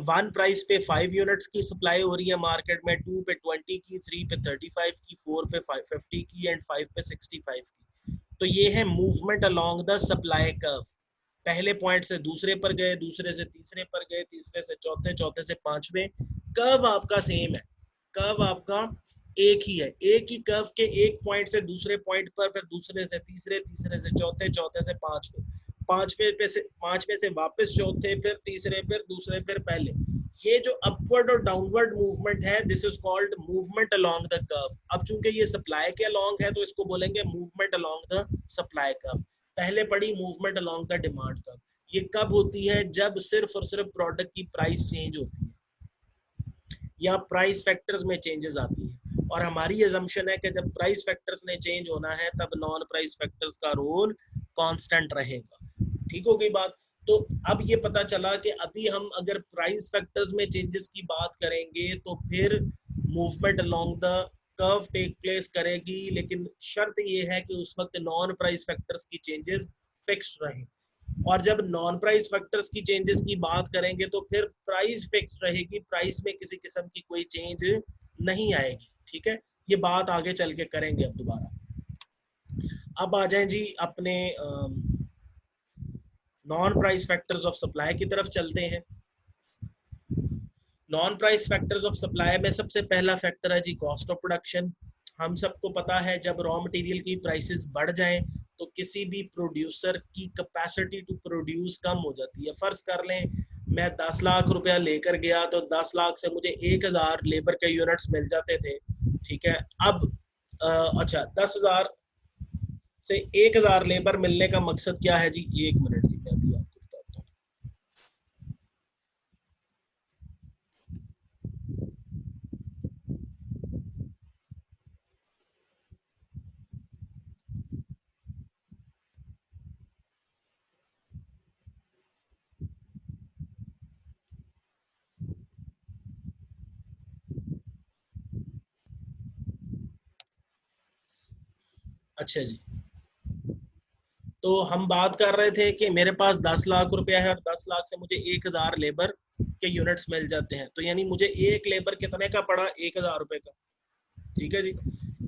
1 प्राइस पे 5 यूनिट्स की सप्लाई हो रही है मार्केट में, 2 पे 20 की, 3 पे 35 की, 4 पे 50 की एंड 5 पे 65 की। तो ये है movement along the supply curve. पहले पॉइंट से दूसरे पर गए, दूसरे से तीसरे पर गए, तीसरे से चौथे, चौथे से पांचवे। कर्व आपका सेम है, कर्व आपका एक ही है। एक ही कर्व के एक पॉइंट से दूसरे पॉइंट पर, फिर दूसरे से तीसरे, तीसरे से चौथे, चौथे से पांचवे, पांचवे से वापस चौथे, फिर तीसरे, फिर दूसरे, फिर पहले। ये जो अपवर्ड और डाउनवर्ड मूवमेंट है this is called movement along the curve. अब चूंकि ये सप्लाई के अलोंग है तो इसको बोलेंगे movement along the supply curve. पहले पड़ी movement along the demand curve. ये कब होती है? जब सिर्फ और सिर्फ प्रोडक्ट की प्राइस चेंज होती है या प्राइस फैक्टर्स में चेंजेस आती है। और हमारी एजम्पशन है कि जब प्राइस फैक्टर्स ने चेंज होना है तब नॉन प्राइस फैक्टर्स का रोल कांस्टेंट रहेगा। ठीक हो गई बात? तो अब ये पता चला कि अभी हम अगर प्राइस फैक्टर्स में चेंजेस की बात करेंगे तो फिर movement along the curve take place करेगी, लेकिन शर्त ये है कि उस वक्त नॉन प्राइस फैक्टर्स की चेंजेस फिक्स्ड रहें। और जब नॉन प्राइस फैक्टर्स की चेंजेस की बात करेंगे तो फिर प्राइस फिक्स्ड रहेगी, प्राइस में किसी किस्म की कोई चेंज नहीं आएगी। ठीक है, ये बात आगे चल के करेंगे अब दोबारा। अब आ जाएं जी अपने non price factors of supply की तरफ चलते हैं। Non price factors of supply में सबसे पहला फैक्टर है जी कॉस्ट ऑफ प्रोडक्शन। हम सबको पता है जब रॉ मटेरियल की प्राइसेस बढ़ जाएं तो किसी भी प्रोड्यूसर की कैपेसिटी टू प्रोड्यूस कम हो जाती है। फर्ज कर लें मैं 10 लाख रुपया लेकर गया तो 10 लाख से मुझे 1000 लेबर के यूनिट्स मिल जाते थे। ठीक है, अब अच्छा 10,000 से 1000 लेबर मिलने का मकसद क्या है जी? 1 मिनट जी, मैं अभी आपको बताता हूँ। अच्छा जी, तो हम बात कर रहे थे कि मेरे पास 10 लाख रुपया है और 10 लाख से मुझे 1,000 लेबर के यूनिट्स मिल जाते हैं, तो यानी मुझे एक लेबर कितने का पड़ा, 1,000 रुपये का। ठीक है जी,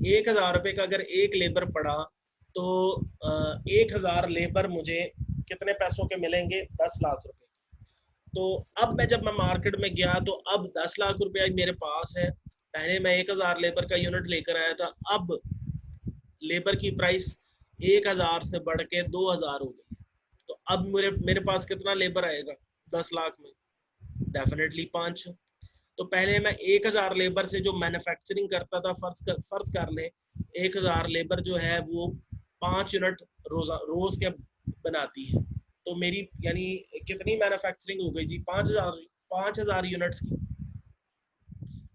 1,000 रुपये का अगर एक लेबर पड़ा तो 1,000 लेबर मुझे कितने पैसों के मिलेंगे, 10 लाख रुपए। तो अब जब मैं मार्केट में गया तो अब 10 लाख रुपया मेरे पास है, पहले मैं 1,000 लेबर का यूनिट लेकर आया था, अब लेबर की प्राइस 1,000 से बढ़ के 2,000 हो गई। तो अब मेरे मेरे पास कितना लेबर आएगा 10 लाख में, डेफिनेटली 5। तो पहले मैं 1,000 लेबर से जो मैन्युफैक्चरिंग करता था, फर्ज कर ले 1,000 लेबर जो है वो 5 यूनिट रोज के बनाती है, तो मेरी यानी कितनी मैन्युफैक्चरिंग हो गई जी, 5,000 यूनिट्स की।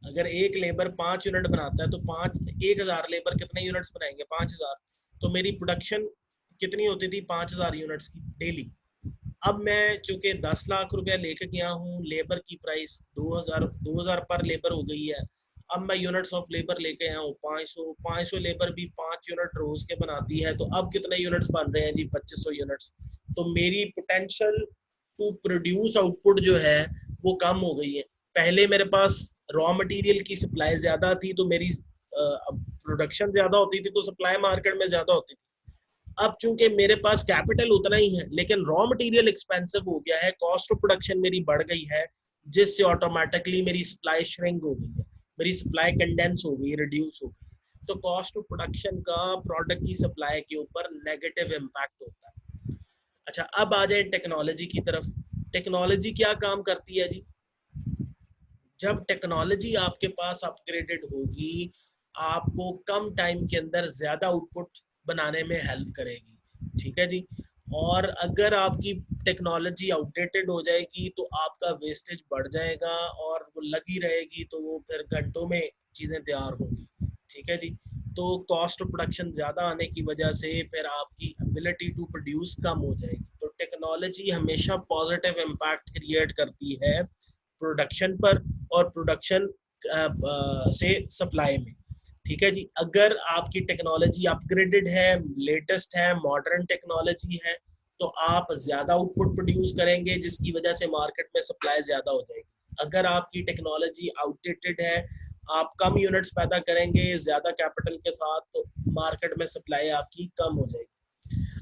अगर एक लेबर 5 यूनिट बनाता है तो 1,000 लेबर कितने यूनिट्स बनाएंगे, 5,000। तो मेरी प्रोडक्शन कितनी होती थी, 5,000 यूनिट्स की डेली। अब मैं चूंकि 10 लाख रुपया लेके गया हूँ, लेबर की प्राइस 2,000 पर लेबर हो गई है। अब मैं यूनिट्स ऑफ लेबर लेके आया हूँ 500 लेबर भी 5 यूनिट रोज के बनाती है, तो अब कितने यूनिट्स बन रहे हैं जी, 2,500 यूनिट्स। तो मेरी पोटेंशियल टू प्रोड्यूस आउटपुट जो है वो कम हो गई है। पहले मेरे पास रॉ मटेरियल की सप्लाई ज्यादा थी तो मेरी प्रोडक्शन ज्यादा होती थी, तो सप्लाई मार्केट में ज्यादा होती थी। अब चूंकि मेरे पास कैपिटल उतना ही है लेकिन रॉ मटेरियल एक्सपेंसिव हो गया है, कॉस्ट ऑफ प्रोडक्शन मेरी बढ़ गई है, जिससे ऑटोमेटिकली मेरी सप्लाई श्रिंक हो गई है, मेरी सप्लाई कंडेंस हो गई, रिड्यूस हो गई। तो कॉस्ट ऑफ प्रोडक्शन का प्रोडक्ट की सप्लाई के ऊपर नेगेटिव इम्पैक्ट होता है। अच्छा, अब आ जाए टेक्नोलॉजी की तरफ। टेक्नोलॉजी क्या काम करती है जी, जब टेक्नोलॉजी आपके पास अपग्रेडेड होगी, आपको कम टाइम के अंदर ज्यादा आउटपुट बनाने में हेल्प करेगी। ठीक है जी, और अगर आपकी टेक्नोलॉजी आउटडेटेड हो जाएगी तो आपका वेस्टेज बढ़ जाएगा, और वो लगी रहेगी तो वो फिर घंटों में चीजें तैयार होंगी। ठीक है जी, तो कॉस्ट ऑफ प्रोडक्शन ज्यादा आने की वजह से फिर आपकी एबिलिटी टू प्रोड्यूस कम हो जाएगी। तो टेक्नोलॉजी हमेशा पॉजिटिव इम्पैक्ट क्रिएट करती है प्रोडक्शन पर और प्रोडक्शन से सप्लाई में। ठीक है जी, अगर आपकी टेक्नोलॉजी अपग्रेडेड है, लेटेस्ट है, मॉडर्न टेक्नोलॉजी है, तो आप ज्यादा आउटपुट प्रोड्यूस करेंगे जिसकी वजह से मार्केट में सप्लाई ज्यादा हो जाएगी। अगर आपकी टेक्नोलॉजी आउटडेटेड है, आप कम यूनिट्स पैदा करेंगे ज्यादा कैपिटल के साथ, तो मार्केट में सप्लाई आपकी कम हो जाएगी।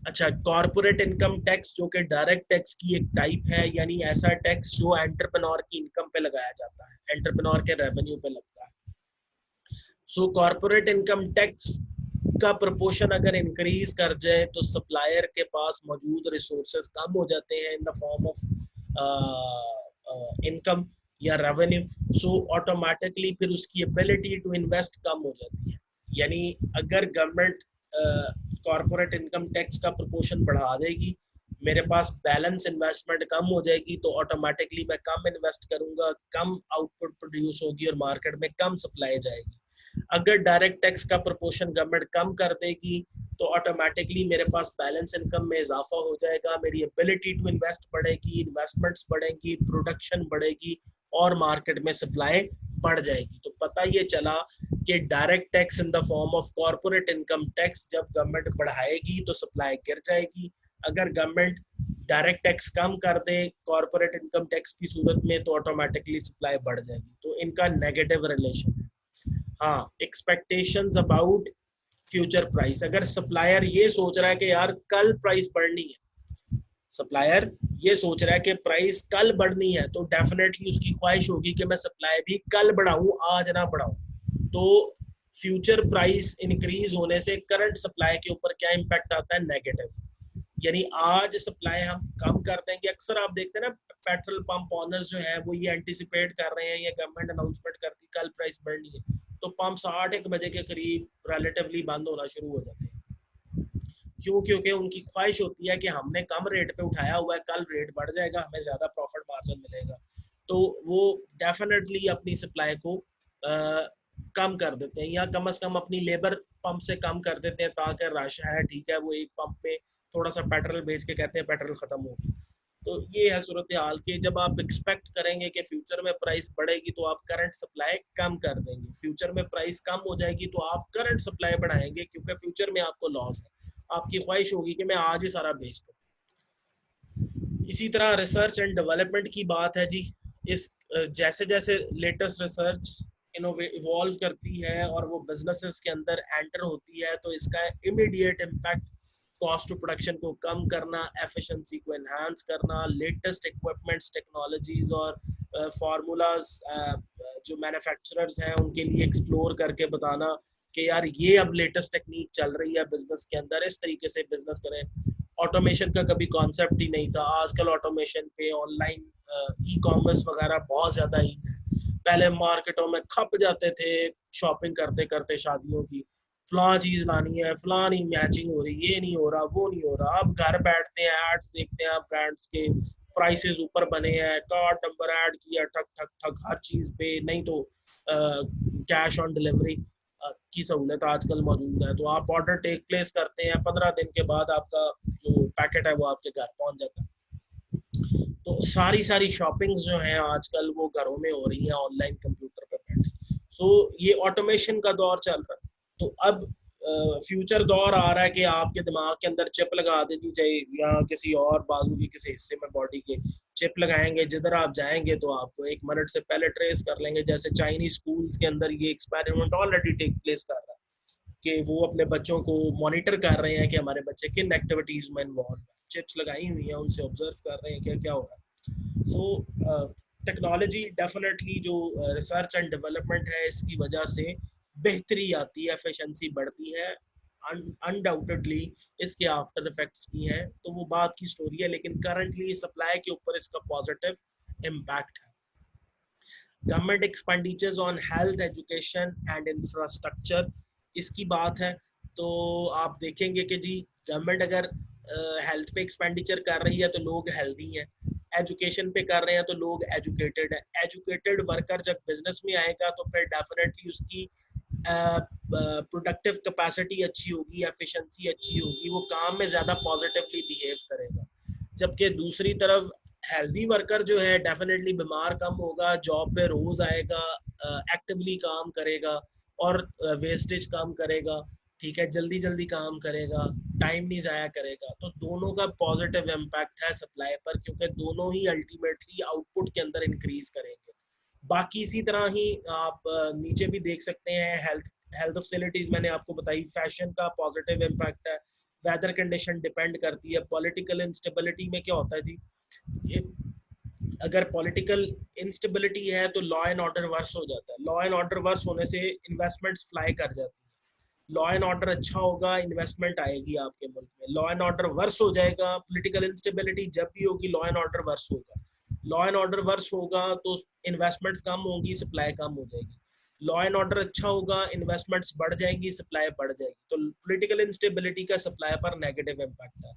अच्छा, कॉर्पोरेट इनकम टैक्स जो कि डायरेक्ट टैक्स की एक टाइप है, यानी ऐसा टैक्स जो एंटरप्रेन्योर की इनकम पे लगाया जाता है, एंटरप्रेन्योर के रेवेन्यू पे लगता है। सो कॉर्पोरेट इनकम टैक्स का प्रपोर्शन अगर इंक्रीज कर जाए तो सप्लायर के पास मौजूद रिसोर्सेज कम हो जाते हैं in the form of income या रेवेन्यू। सो ऑटोमेटिकली फिर उसकी एबिलिटी टू इन्वेस्ट कम हो जाती है। यानी अगर गवर्नमेंट कॉर्पोरेट इनकम टैक्स का प्रपोर्शन बढ़ा देगी, मेरे पास बैलेंस इन्वेस्टमेंट कम हो जाएगी, तो ऑटोमेटिकली मैं कम इन्वेस्ट करूंगा, कम आउटपुट प्रोड्यूस होगी और मार्केट में कम सप्लाई जाएगी। अगर डायरेक्ट टैक्स का प्रोपोर्शन गवर्नमेंट कम कर देगी तो ऑटोमेटिकली मेरे पास बैलेंस इनकम में इजाफा हो जाएगा, मेरी एबिलिटी टू इन्वेस्ट बढ़ेगी, इन्वेस्टमेंट्स बढ़ेगी, प्रोडक्शन बढ़ेगी और मार्केट में सप्लाई बढ़ जाएगी। तो पता ये चला कि direct tax in the form of corporate income tax जब गवर्नमेंट बढ़ाएगी तो सप्लाई गिर जाएगी, अगर गवर्नमेंट डायरेक्ट टैक्स कम कर दे कॉर्पोरेट इनकम टैक्स की सूरत में तो ऑटोमेटिकली सप्लाई बढ़ जाएगी। तो इनका नेगेटिव रिलेशन है। हाँ, एक्सपेक्टेशंस अबाउट फ्यूचर प्राइस, अगर सप्लायर ये सोच रहा है कि यार कल प्राइस बढ़नी है, सप्लायर ये सोच रहा है कि प्राइस कल बढ़नी है, तो डेफिनेटली उसकी ख्वाहिश होगी कि मैं सप्लाई भी कल बढ़ाऊं, आज ना बढ़ाऊं। तो फ्यूचर प्राइस इंक्रीज होने से करंट सप्लाई के ऊपर क्या इम्पैक्ट आता है, नेगेटिव। यानी आज सप्लाई हम कम कर देंगे, अक्सर आप देखते हैं ना पेट्रोल पंप ऑनर्स जो है वो ये एंटिसिपेट कर रहे हैं, ये गवर्नमेंट अनाउंसमेंट करती है कल प्राइस बढ़नी है, तो पंप 8-1 बजे के करीब रिलेटिवली बंद होना शुरू हो जाते हैं। क्यों? क्योंकि उनकी ख्वाहिश होती है कि हमने कम रेट पे उठाया हुआ है, कल रेट बढ़ जाएगा, हमें ज्यादा प्रॉफिट मार्जिन मिलेगा, तो वो डेफिनेटली अपनी सप्लाई को कम कर देते हैं, या कम से कम अपनी लेबर पंप से कम कर देते हैं, ताकि रश है ठीक है वो एक पंप पे थोड़ा सा पेट्रोल बेच के कहते हैं पेट्रोल खत्म हो गया, तो ये है सूरत हाल कि जब आप एक्सपेक्ट करेंगे कि फ्यूचर में प्राइस बढ़ेगी तो आप करंट सप्लाई कम कर देंगे, फ्यूचर में प्राइस कम हो जाएगी तो आप करंट सप्लाई बढ़ाएंगे क्योंकि फ्यूचर में आपको लॉस है, आपकी ख्वाहिश होगी कि मैं आज ही सारा बेच दूँ। इसी तरह रिसर्च एंड डेवलपमेंट की बात है जी। इस जैसे जैसे लेटेस्ट रिसर्च इवॉल्व करती है और वो बिजनेसेस के अंदर एंटर होती है तो इसका immediate impact cost of production को कम करना, एफिशिएंसी को एनहांस करना, लेटेस्ट इक्विपमेंट्स, टेक्नोलॉजीज और फार्मूलाज जो मैन्युफैक्चरर्स हैं उनके लिए एक्सप्लोर करके बताना कि यार ये अब लेटेस्ट टेक्निक चल रही है बिजनेस के अंदर, इस तरीके से बिजनेस करें। ऑटोमेशन का कभी कॉन्सेप्ट ही नहीं था, आजकल ऑटोमेशन पे ऑनलाइन ई कॉमर्स वगैरह बहुत ज़्यादा ही है। पहले मार्केटों में खप जाते थे शॉपिंग करते करते शादियों की, फलां चीज़ लानी है, फलां नहीं मैचिंग हो रही, ये नहीं हो रहा, वो नहीं हो रहा। अब घर बैठते हैं, एड्स देखते हैं, ब्रांड्स के प्राइसेस ऊपर बने हैं, कार्ड नंबर ऐड किया, ठक ठक ठक हर चीज़ पे, नहीं तो कैश ऑन डिलीवरी की सहूलत आजकल मौजूद है। तो आप ऑर्डर टेक प्लेस करते हैं, 15 दिन के बाद आपका जो पैकेट है वो आपके घर पहुंच जाता है। तो सारी सारी शॉपिंग जो है आजकल वो घरों में हो रही है ऑनलाइन कंप्यूटर पर बैठे। सो ये ऑटोमेशन का दौर चल रहा है। तो अब फ्यूचर दौर आ रहा है कि आपके दिमाग के अंदर चिप लगा देनी चाहिए या किसी और बाजू के किसी हिस्से में बॉडी के चिप लगाएंगे, जिधर आप जाएंगे तो आपको 1 मिनट से पहले ट्रेस कर लेंगे। जैसे चाइनीज स्कूल्स के अंदर ये एक्सपेरिमेंट ऑलरेडी टेक प्लेस कर रहा है कि वो अपने बच्चों को मॉनिटर कर रहे हैं कि हमारे बच्चे किन एक्टिविटीज में इन्वॉल्व है, चिप्स लगाई हुई हैं, उनसे ऑब्जर्व कर रहे हैं क्या क्या हो रहा है। सो टेक्नोलॉजी डेफिनेटली जो रिसर्च एंड डेवलपमेंट है इसकी वजह से बेहतरी आती है, एफिशिएंसी बढ़ती है। अनडाउटेडली इसके आफ्टर इफेक्ट्स भी हैं, तो वो बात की स्टोरी है, लेकिन करंटली सप्लाई के ऊपर इसका पॉजिटिव इम्पैक्ट है। Government expenditures on health, education and infrastructure, इसकी बात है तो आप देखेंगे कि जी गवर्नमेंट अगर हेल्थ पे एक्सपेंडिचर कर रही है तो लोग हेल्दी हैं, एजुकेशन पे कर रहे हैं तो लोग एजुकेटेड है। एजुकेटेड वर्कर जब बिजनेस में आएगा तो फिर डेफिनेटली उसकी प्रोडक्टिव कैपेसिटी अच्छी होगी, एफिशिएंसी अच्छी होगी, वो काम में ज़्यादा पॉजिटिवली बिहेव करेगा। जबकि दूसरी तरफ हेल्दी वर्कर जो है डेफिनेटली बीमार कम होगा, जॉब पे रोज आएगा, एक्टिवली काम करेगा और वेस्टेज कम करेगा, ठीक है, जल्दी जल्दी काम करेगा, टाइम नहीं ज़ाया करेगा। तो दोनों का पॉजिटिव इम्पैक्ट है सप्लाई पर, क्योंकि दोनों ही अल्टीमेटली आउटपुट के अंदर इंक्रीज करेंगे। बाकी इसी तरह ही आप नीचे भी देख सकते हैं, हेल्थ हेल्थ फैसिलिटीज मैंने आपको बताई, फैशन का पॉजिटिव इम्पैक्ट है, वेदर कंडीशन डिपेंड करती है। पॉलिटिकल इंस्टेबिलिटी में क्या होता है जी, ये अगर पॉलिटिकल इंस्टेबिलिटी है तो लॉ एंड ऑर्डर वर्स हो जाता है, लॉ एंड ऑर्डर वर्स होने से इन्वेस्टमेंट्स फ्लाई कर जाती है। लॉ एंड ऑर्डर अच्छा होगा, इन्वेस्टमेंट आएगी आपके मुल्क में। लॉ एंड ऑर्डर वर्स हो जाएगा, पॉलिटिकल इंस्टेबिलिटी जब भी होगी लॉ एंड ऑर्डर वर्स होगा। लॉ एंड ऑर्डर वर्स होगा तो इन्वेस्टमेंट्स कम होंगी, सप्लाई कम हो जाएगी। लॉ एंड ऑर्डर अच्छा होगा, इन्वेस्टमेंट्स बढ़ जाएंगी, सप्लाई बढ़ जाएगी। तो पॉलिटिकल इंस्टेबिलिटी का सप्लाई पर नेगेटिव इम्पैक्ट है।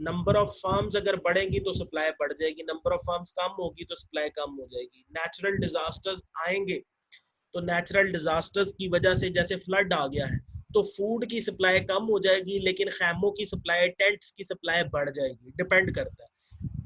नंबर ऑफ फर्म्स अगर बढ़ेंगी तो सप्लाई बढ़ जाएगी, नंबर ऑफ फर्म्स कम होगी तो सप्लाई कम हो जाएगी। नेचुरल डिजास्टर्स आएंगे तो नेचुरल डिजास्टर्स की वजह से जैसे फ्लड आ गया है तो फूड की सप्लाई कम हो जाएगी, लेकिन खैमों की सप्लाई, टेंट्स की सप्लाई बढ़ जाएगी। डिपेंड करता है,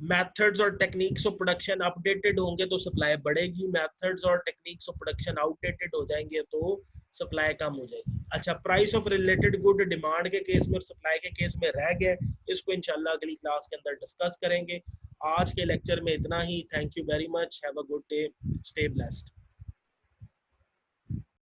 मेथड्स और टेक्निक्स ऑफ प्रोडक्शन अपडेटेड होंगे तो सप्लाई बढ़ेगी, मेथड्स और टेक्निक्स ऑफ प्रोडक्शन आउटडेटेड हो जाएंगे तो सप्लाई कम हो जाएगी। अच्छा, price of related good demand के केस में और सप्लाई के केस में रह गए, इसको इंशाल्लाह अगली क्लास के अंदर डिस्कस करेंगे। आज के लेक्चर में इतना ही। Thank you very much, have a good day, stay blessed.